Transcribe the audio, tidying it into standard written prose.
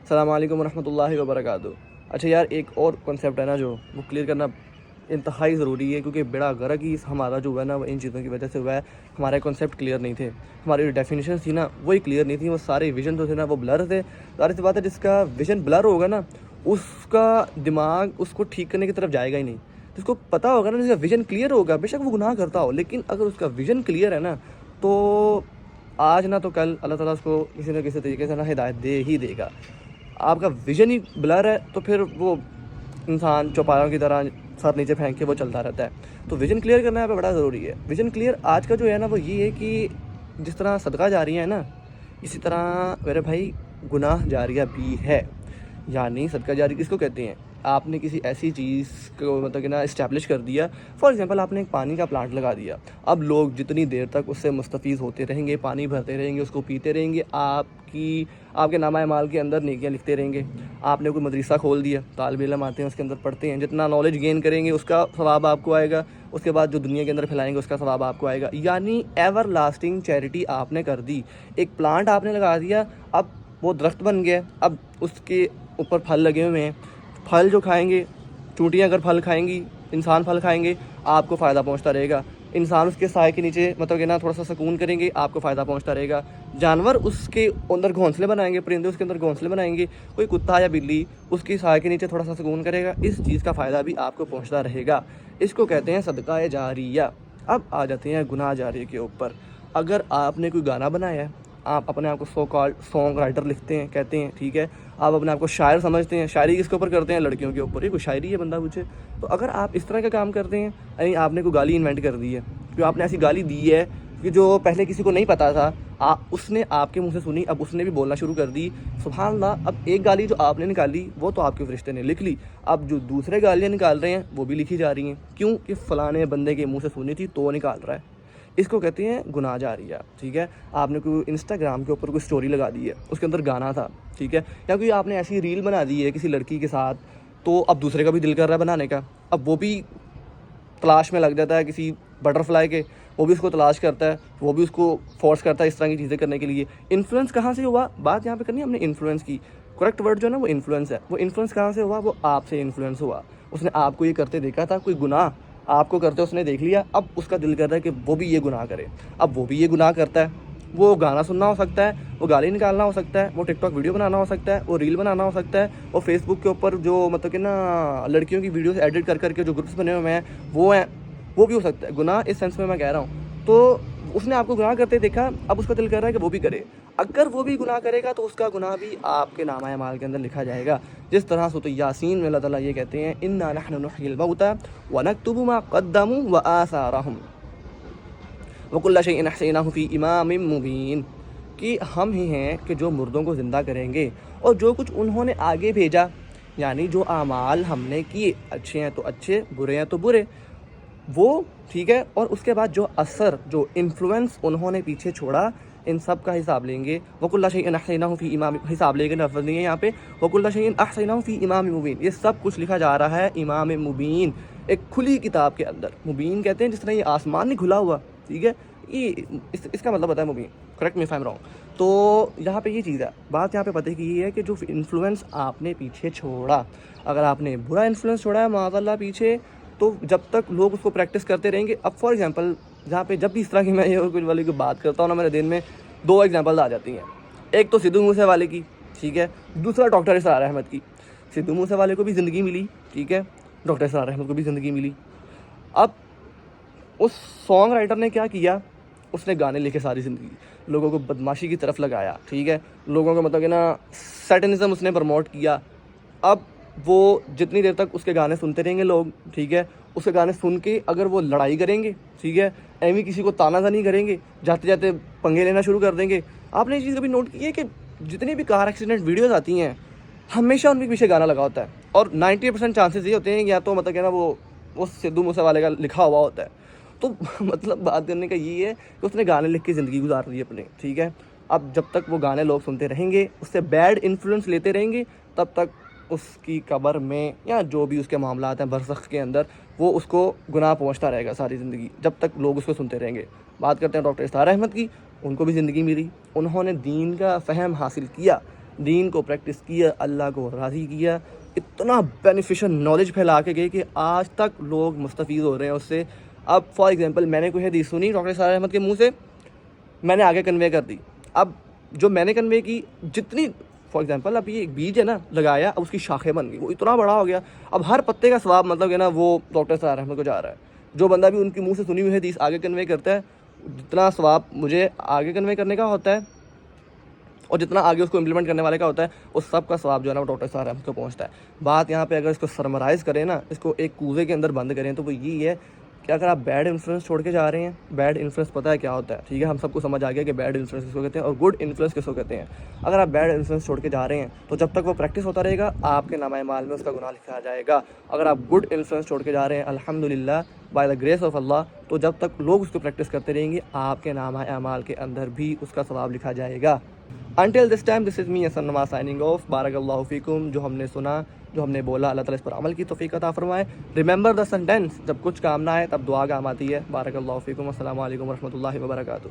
السلام علیکم ورحمۃ اللہ وبرکاتہ۔ اچھا یار، ایک اور کنسیپٹ ہے نا جو وہ کلیئر کرنا انتہائی ضروری ہے، کیونکہ بڑا غرق ہی ہمارا جو ہوا ہے نا وہ ان چیزوں کی وجہ سے ہوا ہے۔ ہمارے کنسیپٹ کلیئر نہیں تھے، ہماری جو ڈیفینیشنس تھی نا وہی کلیئر نہیں تھی، وہ سارے ویژن جو تھے نا وہ بلر تھے۔ ظاہر سی بات ہے جس کا ویژن بلر ہوگا نا اس کا دماغ اس کو ٹھیک کرنے کی طرف جائے گا ہی نہیں۔ جس کو پتہ ہوگا نا، جس کا ویژن کلیئر ہوگا، بے شک وہ گناہ کرتا ہو، لیکن اگر اس کا ویژن کلیئر ہے نا تو آج نہ تو کل اللہ تعالیٰ اس کو کسی نہ کسی طریقے سے نا ہدایت دے ہی دے گا۔ آپ کا ویژن ہی بلر ہے تو پھر وہ انسان چوپایوں کی طرح سر نیچے پھینک کے وہ چلتا رہتا ہے۔ تو ویژن کلیئر کرنا یہاں پہ بڑا ضروری ہے۔ ویژن کلیئر آج کا جو ہے نا وہ یہ ہے کہ جس طرح صدقہ جاریہ ہے نا، اسی طرح میرے بھائی گناہ جاریہ بھی ہے۔ یعنی صدقہ جاری کس کو کہتے ہیں؟ آپ نے کسی ایسی چیز کو مطلب کہ نا اسٹیبلش کر دیا، فار ایگزامپل آپ نے ایک پانی کا پلانٹ لگا دیا، اب لوگ جتنی دیر تک اس سے مستفیض ہوتے رہیں گے، پانی بھرتے رہیں گے، اس کو پیتے رہیں گے، آپ کے نامہ اعمال کے اندر نیکیاں لکھتے رہیں گے۔ آپ نے کوئی مدرسہ کھول دیا، طالب علم آتے ہیں اس کے اندر پڑھتے ہیں، جتنا نالج گین کریں گے اس کا ثواب آپ کو آئے گا، اس کے بعد جو دنیا کے اندر پھیلائیں گے اس کا ثواب آپ کو آئے گا۔ یعنی ایور لاسٹنگ چیریٹی آپ نے کر دی۔ ایک پلانٹ آپ نے لگا دیا، اب وہ درخت بن گیا، اب اس کے اوپر پھل لگے ہوئے ہیں، پھل جو کھائیں گے، چونٹیاں اگر پھل کھائیں گی، انسان پھل کھائیں گے، آپ کو فائدہ پہنچتا رہے گا۔ انسان اس کے سائے کے نیچے مطلب کہ نا تھوڑا سا سکون کریں گے، آپ کو فائدہ پہنچتا رہے گا۔ جانور اس کے اندر گھونسلے بنائیں گے، پرندے اس کے اندر گھونسلے بنائیں گے، کوئی کتا یا بلی اس کی سائے کے نیچے تھوڑا سا سکون کرے گا، اس چیز کا فائدہ بھی آپ کو پہنچتا رہے گا۔ اس کو کہتے ہیں صدقہ جاریہ۔ اب آ جاتے ہیں گناہ جاریہ کے اوپر۔ اگر آپ نے کوئی گانا بنایا ہے، آپ اپنے آپ کو سو کالڈ سانگ رائٹر لکھتے ہیں، کہتے ہیں ٹھیک ہے، آپ اپنے آپ کو شاعر سمجھتے ہیں، شاعری کس کے اوپر کرتے ہیں؟ لڑکیوں کے اوپر۔ یہ کوئی شاعری ہے بندہ پوچھے تو؟ اگر آپ اس طرح کا کام کرتے ہیں، یعنی آپ نے کوئی گالی انوینٹ کر دی ہے، جو آپ نے ایسی گالی دی ہے کہ جو پہلے کسی کو نہیں پتا تھا، اس نے آپ کے منہ سے سنی، اب اس نے بھی بولنا شروع کر دی، سبحان اللہ۔ اب ایک گالی جو آپ نے نکالی وہ تو آپ کے فرشتے نے لکھ لی، اب جو دوسرے گالیاں نکال رہے ہیں وہ بھی لکھی جا رہی ہیں، کیوں کہ فلانے بندے کے منہ سے سنی تھی تو وہ نکال رہا ہے۔ اس کو کہتے ہیں گناہ جاریہ، ٹھیک ہے۔ آپ نے کوئی انسٹاگرام کے اوپر کوئی سٹوری لگا دی ہے، اس کے اندر گانا تھا، ٹھیک ہے، یا کوئی آپ نے ایسی ریل بنا دی ہے کسی لڑکی کے ساتھ، تو اب دوسرے کا بھی دل کر رہا ہے بنانے کا، اب وہ بھی تلاش میں لگ جاتا ہے کسی بٹر فلائی کے، وہ بھی اس کو تلاش کرتا ہے، وہ بھی اس کو فورس کرتا ہے اس طرح کی چیزیں کرنے کے لیے۔ انفلوئنس کہاں سے ہوا؟ بات یہاں پہ کرنی ہے ہم نے انفلوئنس کی، کریکٹ ورڈ جو ہے نا وہ انفلوئنس ہے۔ وہ انفلوئنس کہاں سے ہوا؟ وہ آپ سے انفلوئنس ہوا۔ اس نے آپ کو یہ کرتے دیکھا تھا، کوئی گناہ آپ کو کرتے اس نے دیکھ لیا، اب اس کا دل کر رہا ہے کہ وہ بھی یہ گناہ کرے، اب وہ بھی یہ گناہ کرتا ہے۔ وہ گانا سننا ہو سکتا ہے، وہ گالی نکالنا ہو سکتا ہے، وہ ٹک ٹاک ویڈیو بنانا ہو سکتا ہے، وہ ریل بنانا ہو سکتا ہے، اور فیس بک کے اوپر جو مطلب کہ نا لڑکیوں کی ویڈیوز ایڈٹ کر کے جو گروپس بنے ہوئے ہیں وہ بھی ہو سکتا ہے۔ گناہ اس سینس میں کہہ رہا ہوں، تو اس نے آپ کو گناہ کرتے دیکھا، اب اس کا دل کر رہا ہے کہ وہ بھی کرے۔ اگر وہ بھی گناہ کرے گا تو اس کا گناہ بھی آپ کے نامہ اعمال کے اندر لکھا جائے گا۔ جس طرح سورۃ یاسین میں اللہ تعالیٰ یہ کہتے ہیں انا نحن نحیی الموتى ونکتب ما قدموا وآثارهم وکل شیء احصیناہ فی امام مبین، کہ ہم ہی ہیں کہ جو مردوں کو زندہ کریں گے اور جو کچھ انہوں نے آگے بھیجا، یعنی جو اعمال ہم نے کیے، اچھے ہیں تو اچھے، برے ہیں تو برے، وہ ٹھیک ہے، اور اس کے بعد جو اثر، جو انفلوئنس انہوں نے پیچھے چھوڑا، ان سب کا حساب لیں گے۔ وَكُلَّ شَيْءٍ أَحْصَيْنَاهُ فِي إِمَامٍ، حساب لے کے لفظ نہیں ہے یہاں پہ، وَكُلَّ شَيْءٍ أَحْصَيْنَاهُ فِي إِمَامٍ مُبِينٍ، یہ سب کچھ لکھا جا رہا ہے امام مبین، ایک کھلی کتاب کے اندر۔ مبین کہتے ہیں جس طرح یہ آسمان نہیں کھلا ہوا، ٹھیک ہے، یہ اس کا مطلب ہوتا ہے مبین، correct me if I am wrong. تو یہاں پہ یہ چیز ہے، بات یہاں پہ پتہ کی یہ ہے کہ جو انفلوئنس آپ نے پیچھے چھوڑا، اگر آپ نے برا انفلوئنس چھوڑا ہے معاذ اللہ پیچھے، تو جب تک لوگ اس کو پریکٹس کرتے رہیں گے۔ اب فار ایگزامپل جہاں پہ جب بھی اس طرح کی میں یہ کوئی والی کی بات کرتا ہوں نا، میرے دن میں دو ایگزامپل آ جاتی ہیں، ایک تو سدھو موسے والے کی، ٹھیک ہے، دوسرا ڈاکٹر اسرار احمد کی۔ سدھو موسے والے کو بھی زندگی ملی، ٹھیک ہے، ڈاکٹر اسرار احمد کو بھی زندگی ملی۔ اب اس سانگ رائٹر نے کیا کیا؟ اس نے گانے لکھے ساری زندگی، لوگوں کو بدماشی کی طرف لگایا، ٹھیک ہے، لوگوں کو مطلب کہ نا سیٹنزم اس نے پروموٹ کیا۔ اب وہ جتنی دیر تک اس کے گانے سنتے رہیں گے لوگ، ٹھیک ہے، اس کے گانے سن کے اگر وہ لڑائی کریں گے، ٹھیک ہے، ایویں کسی کو تانا زنی کریں گے، جاتے جاتے پنگے لینا شروع کر دیں گے۔ آپ نے یہ چیز کبھی نوٹ کی ہے کہ جتنی بھی کار ایکسیڈنٹ ویڈیوز آتی ہیں، ہمیشہ ان کے پیچھے گانا لگا ہوتا ہے، اور 90% چانسز یہ ہوتے ہیں یا تو مطلب کہ نا وہ سدھو موسے والے کا لکھا ہوا ہوتا ہے۔ تو مطلب بات کرنے کا یہ ہے کہ اس نے گانے لکھ کے زندگی گزار دی اپنے، ٹھیک ہے۔ اب جب تک وہ گانے لوگ سنتے رہیں گے، اس سے بیڈ انفلوئنس لیتے رہیں گے، تب تک اس کی قبر میں یا جو بھی اس کے معاملات ہیں برزخ کے اندر، وہ اس کو گناہ پہنچتا رہے گا ساری زندگی، جب تک لوگ اس کو سنتے رہیں گے۔ بات کرتے ہیں ڈاکٹر اسرار احمد کی، ان کو بھی زندگی ملی، انہوں نے دین کا فہم حاصل کیا، دین کو پریکٹس کیا, اللہ کو راضی کیا, اتنا بینیفیشل نالج پھیلا کے گئے کہ آج تک لوگ مستفید ہو رہے ہیں اس سے. اب فار ایگزامپل میں نے کوئی حدیث سنی ڈاکٹر اسرار احمد کے منہ سے, میں نے آگے کنوے کر دی. اب جو میں نے کنوے کی جتنی, فار ایگزامپل اب یہ ایک بیج ہے نا لگایا, اب اس کی شاخیں بن گئی, وہ اتنا بڑا ہو گیا, اب ہر پتے کا ثواب مطلب کہ نا وہ ڈاکٹر اسرار احمد کو جا رہا ہے. جو بندہ بھی ان کے منہ سے سنی ہوئی حدیث آگے کنوے کرتا ہے, جتنا ثواب مجھے آگے کنوے کرنے کا ہوتا ہے اور جتنا آگے اس کو امپلیمنٹ کرنے والے کا ہوتا ہے, اس سب کا ثواب جو ہے نا وہ ڈاکٹر اسرار احمد کو پہنچتا ہے. بات یہاں پہ اگر اس کو سرمرائز کریں نا, اس کو ایک کوزے کے اندر بند کریں, تو وہ یہی ہے کہ اگر آپ بیڈ انفلوئنس چھوڑ کے جا رہے ہیں, بیڈ انفلوئنس پتہ ہے کیا ہوتا ہے, ٹھیک ہے, ہم سب کو سمجھ آ گیا کہ بیڈ انفلوئنس کس کو کہتے ہیں اور گڈ انفلوئنس کس کو کہتے ہیں. اگر آپ بیڈ انفلوئنس چھوڑ کے جا رہے ہیں تو جب تک وہ پریکٹس ہوتا رہے گا, آپ کے نامہ اعمال میں اس کا گناہ لکھا جائے گا. اگر آپ گڈ انفلوئنس چھوڑ کے جا رہے ہیں, الحمدللہ بائی دا گریس آف اللہ, تو جب تک لوگ اس کو پریکٹس کرتے رہیں گے, آپ کے نامہ اعمال کے اندر بھی اس کا ثواب لکھا جائے گا. Until this time, this is me Hasan Nawaz signing off. بارک اللہ فیکم. جو ہم نے سنا, جو ہم نے بولا, اللہ تعالیٰ اس پر عمل کی توفیق عطا فرمائے. ریممبر دا سینٹینس, جب کچھ کام نہ آئے تب دعا کام آتی ہے. بارک اللہ فیکم. السلام علیکم ورحمۃ اللہ وبرکاتہ.